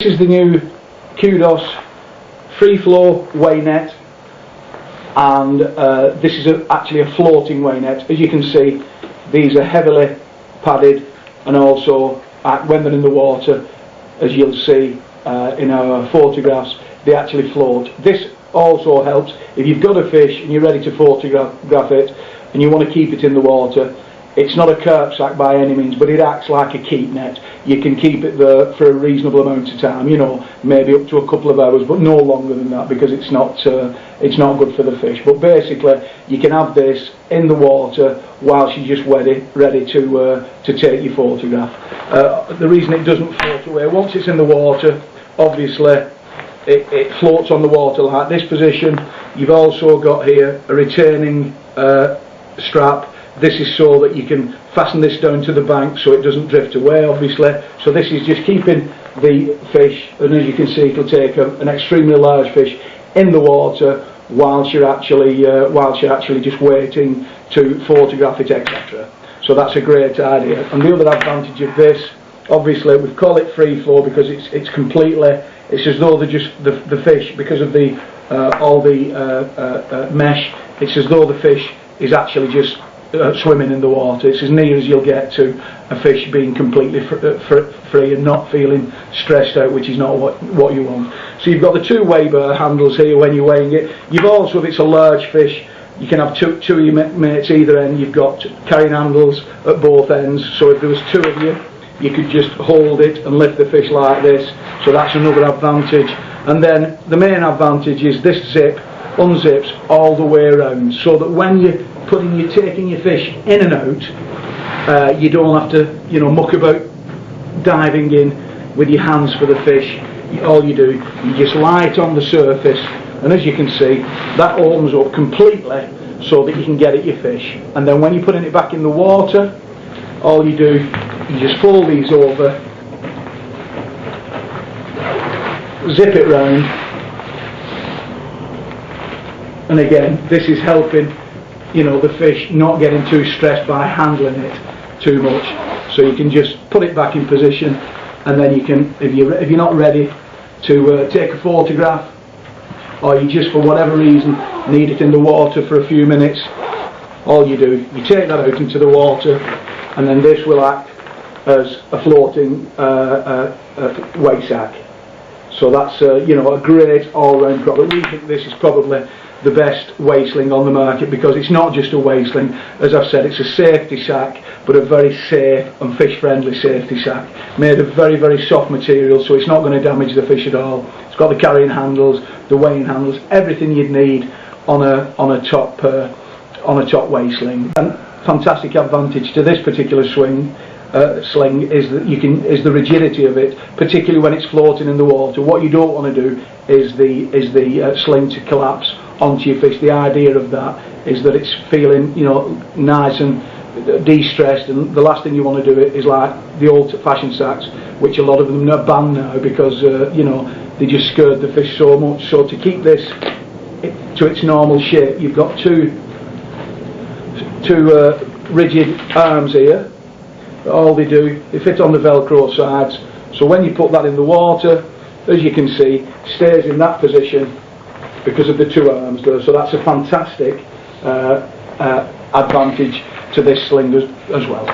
This is the new Kudos Freeflow weigh net, and this is actually a floating weigh net. As you can see, these are heavily padded, and also when they're in the water, as you'll see in our photographs, they actually float. This also helps if you've got a fish and you're ready to photograph it and you want to keep it in the water. It's not a kerp sack by any means, but it acts like a keep net. You can keep it there for a reasonable amount of time, you know, maybe up to a couple of hours, but no longer than that, because it's not good for the fish. But basically, you can have this in the water whilst you're just ready to take your photograph. The reason it doesn't float away, once it's in the water, obviously it floats on the water like this position. You've also got here a retaining strap. This is so that you can fasten this down to the bank so it doesn't drift away, obviously. So this is just keeping the fish, and as you can see, it'll take an extremely large fish in the water whilst you're actually just waiting to photograph it, etc. So that's a great idea. And the other advantage of this, obviously, we call it free flow because it's as though they're just the fish, because of the all the mesh. It's as though the fish is actually just swimming in the water. It's as near as you'll get to a fish being completely free and not feeling stressed out, which is not what you want. So you've got the two weigh bar handles here when you're weighing it. You've also, if it's a large fish, you can have two of your mates either end. You've got carrying handles at both ends, so if there was two of you, you could just hold it and lift the fish like this. So that's another advantage. And then the main advantage is this zip unzips all the way around, so that when you're taking your fish in and out, you don't have to, you know, muck about diving in with your hands for the fish. All you do, you just lie it on the surface, and as you can see, that opens up completely so that you can get at your fish. And then when you're putting it back in the water, all you do, you just fold these over, zip it round, and again, this is helping, you know, the fish not getting too stressed by handling it too much. So you can just put it back in position, and then you can, if you're not ready to take a photograph, or you just for whatever reason need it in the water for a few minutes, all you do, you take that out into the water, and then this will act as a floating weigh sack. So that's you know, a great all-round product. We think this is probably the best weigh sling on the market, because it's not just a weigh sling. As I've said, it's a safety sack, but a very safe and fish-friendly safety sack, made of very, very soft material, so it's not going to damage the fish at all. It's got the carrying handles, the weighing handles, everything you'd need on a top weigh sling. And fantastic advantage to this particular sling is the rigidity of it, particularly when it's floating in the water. What you don't want to do is the sling to collapse onto your fish. The idea of that is that it's feeling, you know, nice and de-stressed, and the last thing you want to do is like the old-fashioned sacks, which a lot of them are banned now because you know, they just scared the fish so much. So to keep this to its normal shape, you've got two rigid arms here. All they do, they fit on the Velcro sides, so when you put that in the water, as you can see, it stays in that position because of the two arms there. So that's a fantastic advantage to this sling as well.